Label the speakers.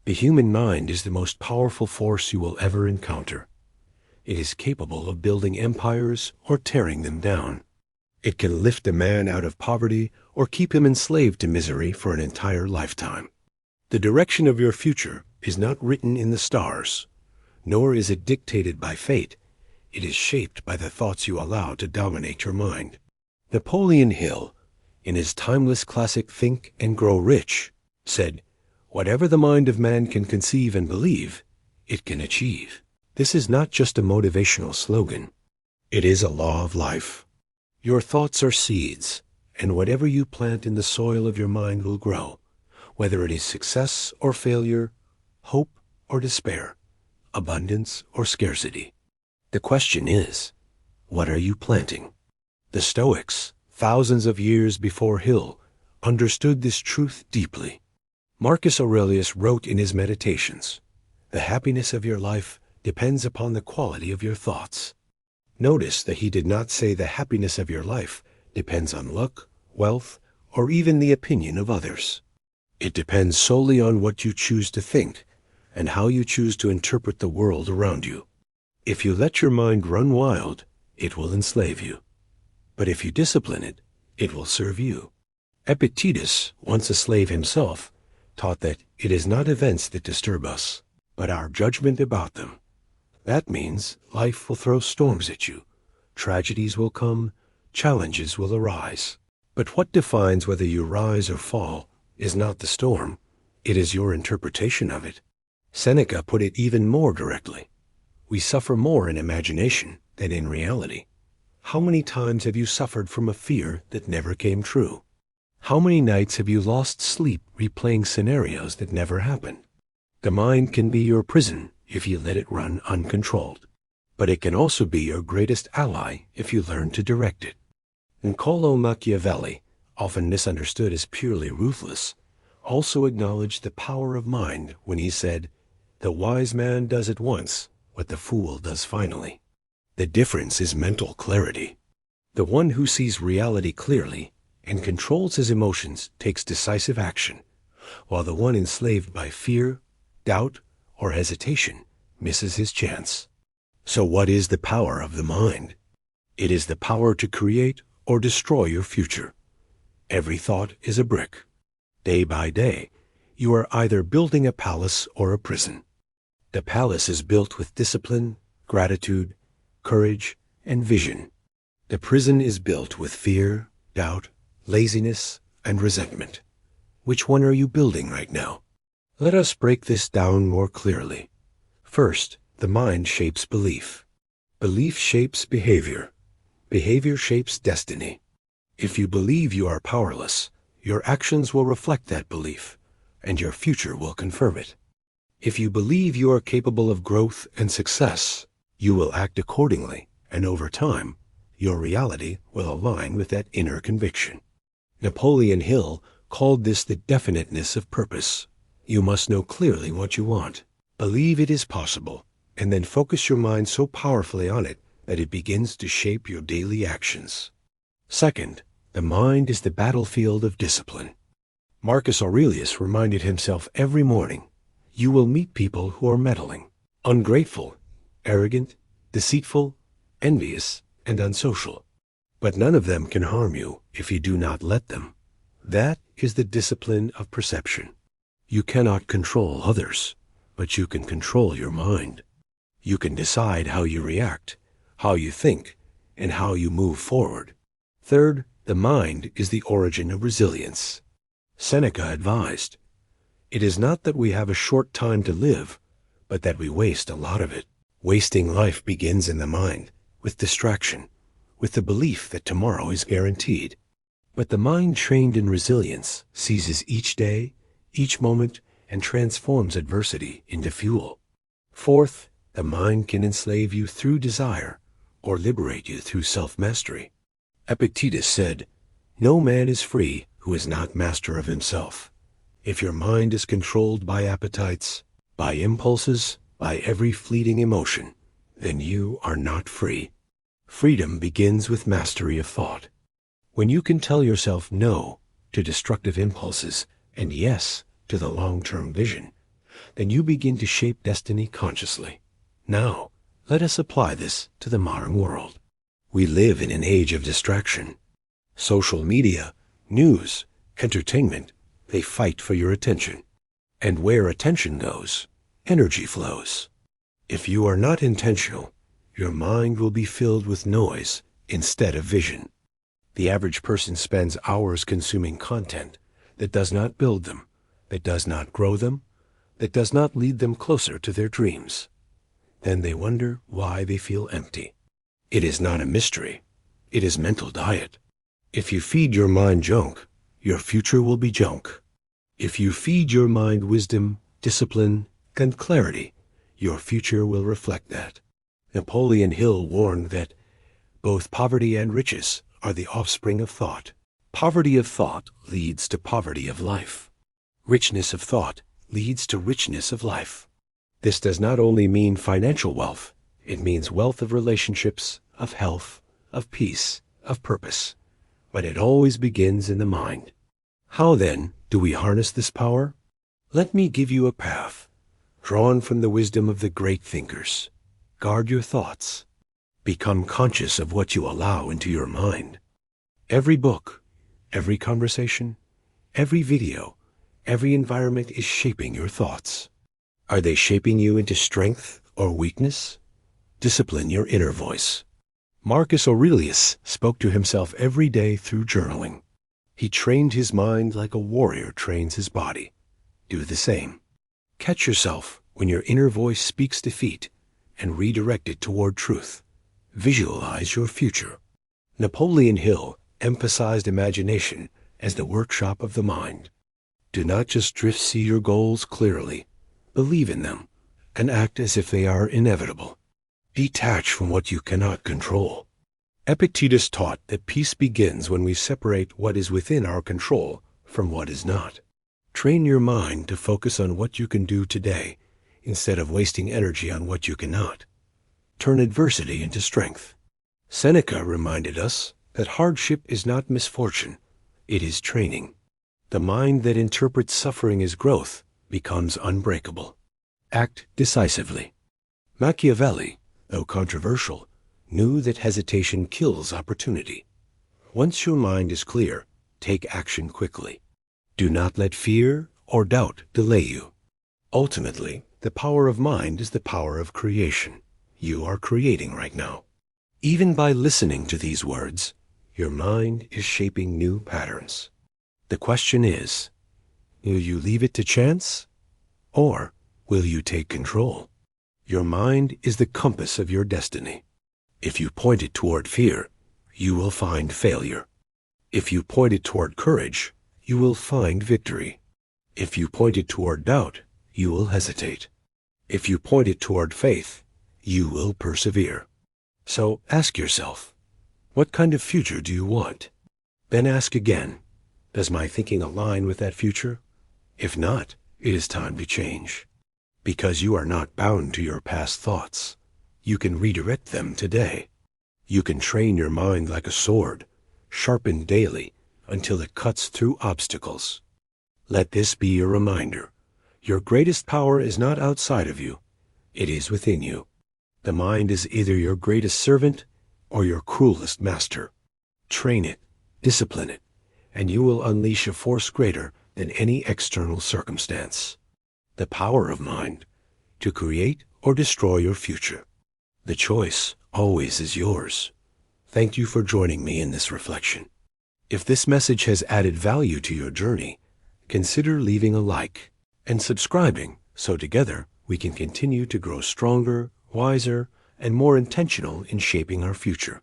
Speaker 1: The human mind is the most powerful force you will ever encounter. It is capable of building empires or tearing them down. It can lift a man out of poverty or keep him enslaved to misery for an entire lifetime. The direction of your future is not written in the stars, nor is it dictated by fate. It is shaped by the thoughts you allow to dominate your mind. Napoleon Hill, in his timeless classic Think and Grow Rich, said, "Whatever the mind of man can conceive and believe, it can achieve." This is not just a motivational slogan. It is a law of life. Your thoughts are seeds, and whatever you plant in the soil of your mind will grow, whether it is success or failure, hope or despair, abundance or scarcity. The question is, what are you planting? The Stoics, thousands of years before Hill, understood this truth deeply. Marcus Aurelius wrote in his Meditations, "The happiness of your life depends upon the quality of your thoughts." Notice that he did not say the happiness of your life depends on luck, wealth, or even the opinion of others. It depends solely on what you choose to think and how you choose to interpret the world around you. If you let your mind run wild, it will enslave you. But if you discipline it, it will serve you. Epictetus, once a slave himself, taught that it is not events that disturb us, but our judgment about them. That means life will throw storms at you. Tragedies will come, challenges will arise. But what defines whether you rise or fall is not the storm, it is your interpretation of it. Seneca put it even more directly. We suffer more in imagination than in reality. How many times have you suffered from a fear that never came true? How many nights have you lost sleep replaying scenarios that never happened? The mind can be your prison if you let it run uncontrolled, but it can also be your greatest ally if you learn to direct it. Niccolo Machiavelli, often misunderstood as purely ruthless, also acknowledged the power of mind when he said, "The wise man does at once what the fool does finally." The difference is mental clarity. The one who sees reality clearly and controls his emotions takes decisive action, while the one enslaved by fear, doubt, or hesitation misses his chance. So what is the power of the mind? It is the power to create or destroy your future. Every thought is a brick. Day by day, you are either building a palace or a prison. The palace is built with discipline, gratitude, courage, and vision. The prison is built with fear, doubt, laziness, and resentment. Which one are you building right now? Let us break this down more clearly. First, the mind shapes belief. Belief shapes behavior. Behavior shapes destiny. If you believe you are powerless, your actions will reflect that belief, and your future will confirm it. If you believe you are capable of growth and success, you will act accordingly, and over time, your reality will align with that inner conviction. Napoleon Hill called this the definiteness of purpose. You must know clearly what you want, believe it is possible, and then focus your mind so powerfully on it that it begins to shape your daily actions. Second, the mind is the battlefield of discipline. Marcus Aurelius reminded himself every morning, you will meet people who are meddling, ungrateful, arrogant, deceitful, envious, and unsocial. But none of them can harm you if you do not let them. That is the discipline of perception. You cannot control others, but you can control your mind. You can decide how you react, how you think, and how you move forward. Third, the mind is the origin of resilience. Seneca advised, "It is not that we have a short time to live, but that we waste a lot of it." Wasting life begins in the mind, with distraction, with the belief that tomorrow is guaranteed. But the mind trained in resilience seizes each day, each moment, and transforms adversity into fuel. Fourth, the mind can enslave you through desire or liberate you through self-mastery. Epictetus said, "No man is free who is not master of himself." If your mind is controlled by appetites, by impulses, by every fleeting emotion, then you are not free. Freedom begins with mastery of thought. When you can tell yourself no to destructive impulses and yes to the long-term vision, then you begin to shape destiny consciously. Now, let us apply this to the modern world. We live in an age of distraction. Social media, news, entertainment, they fight for your attention. And where attention goes, energy flows. If you are not intentional, your mind will be filled with noise instead of vision. The average person spends hours consuming content that does not build them, that does not grow them, that does not lead them closer to their dreams. Then they wonder why they feel empty. It is not a mystery. It is mental diet. If you feed your mind junk, your future will be junk. If you feed your mind wisdom, discipline, and clarity, your future will reflect that. Napoleon Hill warned that both poverty and riches are the offspring of thought. Poverty of thought leads to poverty of life. Richness of thought leads to richness of life. This does not only mean financial wealth, it means wealth of relationships, of health, of peace, of purpose. But it always begins in the mind. How then do we harness this power? Let me give you a path, drawn from the wisdom of the great thinkers. Guard your thoughts. Become conscious of what you allow into your mind. Every book, every conversation, every video, every environment is shaping your thoughts. Are they shaping you into strength or weakness? Discipline your inner voice. Marcus Aurelius spoke to himself every day through journaling. He trained his mind like a warrior trains his body. Do the same. Catch yourself when your inner voice speaks defeat and redirect it toward truth. Visualize your future. Napoleon Hill emphasized imagination as the workshop of the mind. Do not just see your goals clearly. Believe in them and act as if they are inevitable. Detach from what you cannot control. Epictetus taught that peace begins when we separate what is within our control from what is not. Train your mind to focus on what you can do today instead of wasting energy on what you cannot. Turn adversity into strength. Seneca reminded us that hardship is not misfortune, it is training. The mind that interprets suffering as growth becomes unbreakable. Act decisively. Machiavelli, though controversial, knew that hesitation kills opportunity. Once your mind is clear, take action quickly. Do not let fear or doubt delay you. Ultimately, the power of mind is the power of creation. You are creating right now. Even by listening to these words, your mind is shaping new patterns. The question is, will you leave it to chance, or will you take control? Your mind is the compass of your destiny. If you point it toward fear, you will find failure. If you point it toward courage, you will find victory. If you point it toward doubt, you will hesitate. If you point it toward faith, you will persevere. So ask yourself, what kind of future do you want? Then ask again, does my thinking align with that future? If not, it is time to change. Because you are not bound to your past thoughts. You can redirect them today. You can train your mind like a sword, sharpened daily until it cuts through obstacles. Let this be a reminder. Your greatest power is not outside of you. It is within you. The mind is either your greatest servant or your cruelest master. Train it, discipline it, and you will unleash a force greater than any external circumstance. The power of mind, to create or destroy your future. The choice always is yours. Thank you for joining me in this reflection. If this message has added value to your journey, consider leaving a like and subscribing so together we can continue to grow stronger, wiser, and more intentional in shaping our future.